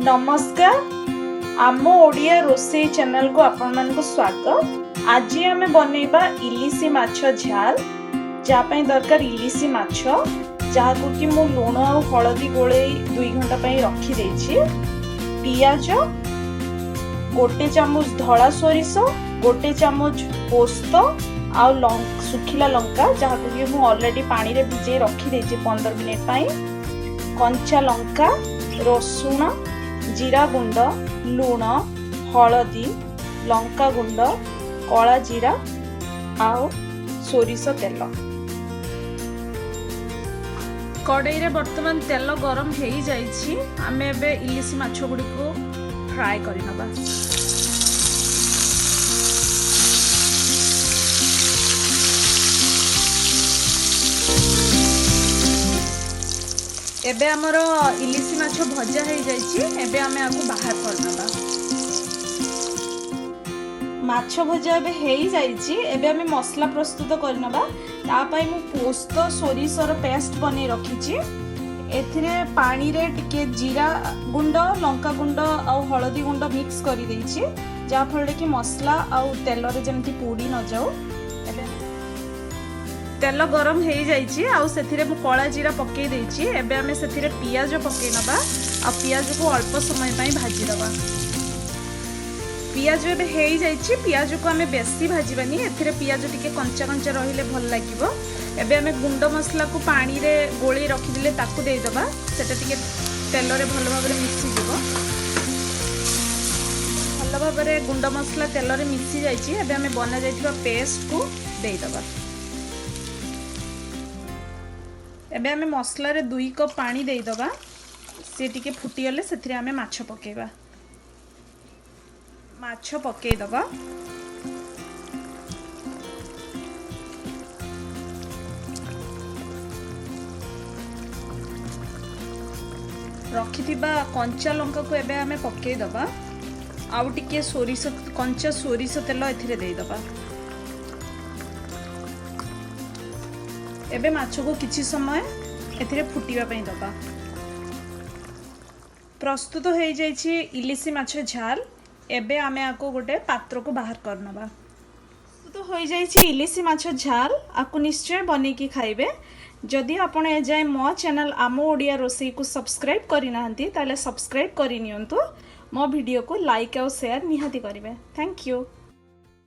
नमस्कार आम ओडिया रोसई चैनल को आपण मान को स्वागत। आज आम बनैबा इलिसी माछ झाल जहाँ दरकार इलिसी माछ जहाँ कि मु लुण और हलदी गोले 2 घंटा रखी देछि। पियाज गोटे चामच धड़ा सोरिष गोटे चामच पोस्त आ सुखिला लंका जहाँ कि मु ऑलरेडी पानी रे भिजे रखी देछि 15 मिनिट पई। कंचा लंका रसुण जीरा गुंड लुण हलदी लंका गुंड कला जीरा आउ सोरिष तेल। कड़ाई रे वर्तमान तेल गरम हो जाइछि। आमे एबे इलिसी माछ गुडी को फ्राई करि नबा। एबे हमरो इलिसी माछ भजा हो जाइछि। एबे आमे आकु बाहर करनबा। माछ भजा एबे हो जाइछि। एबे आमे मसला प्रस्तुत करनबा। ता पई मु पोस्त सोरिषर पेस्ट बनै रखिछि। एथिरे पानी रे टिके जीरा गुंड लंका गुंड आ हळदी गुंड मिक्स करि दैछि जा फळे कि मसला आ तेल रे जेमति पोडी न जाऊ। एबे तेल गरम हो जाइछि आउ सेथिरे मु कला जीरा पके देछि। एबे आमे सेथिरे पियाज पके नबा आ पियाज को अल्प समय पई भाजी दबा। पियाज एबे हो जाइछि। पियाज को आमे बेसी भाजीबानी। एथिरे पियाज टिके कंचा कंचा रहिले भल लागिवो। एबे आमे गुंड मसला को पानी रे गोली रखि दिले ताकू देई दबा। सेटा टिके तेल रे भल भाबरे मिक्सी दिबो। भल भाबरे गुंड मसला तेल रे मिक्सी जाइछि। एबे आमे बना जाइथिबा पेस्ट को देई दबा। एबे आमे मसला रे 2 कप पानी देई दबा। से टिके फुटी गले सेथिरे आमे माछ पकेबा। माछ पके दबा। रखिथिबा कंचा लंका को एबे आमे पके दबा। आउ टिके सोरिष कंचा सोरिष तेल एथिरे देई दबा। एबे माछ को किछि समय एथिरे फुटीबा पई दबा। प्रस्तुत हो जाइछि इलिसी माछ झाल। एबे आमे आको गोटे पात्र को बाहर करनबा। प्रस्तुत हो जाइछि इलिसी माछ झाल। आको निश्चय बनै कि खाइबे। जदि आपण ए जाय मो चैनल आम ओडिया रोसई को सब्सक्राइब करि नाहंती ताले सब्सक्राइब करि नियंतु। मो वीडियो को लाइक और शेयर निहाती करिवे। Thank you.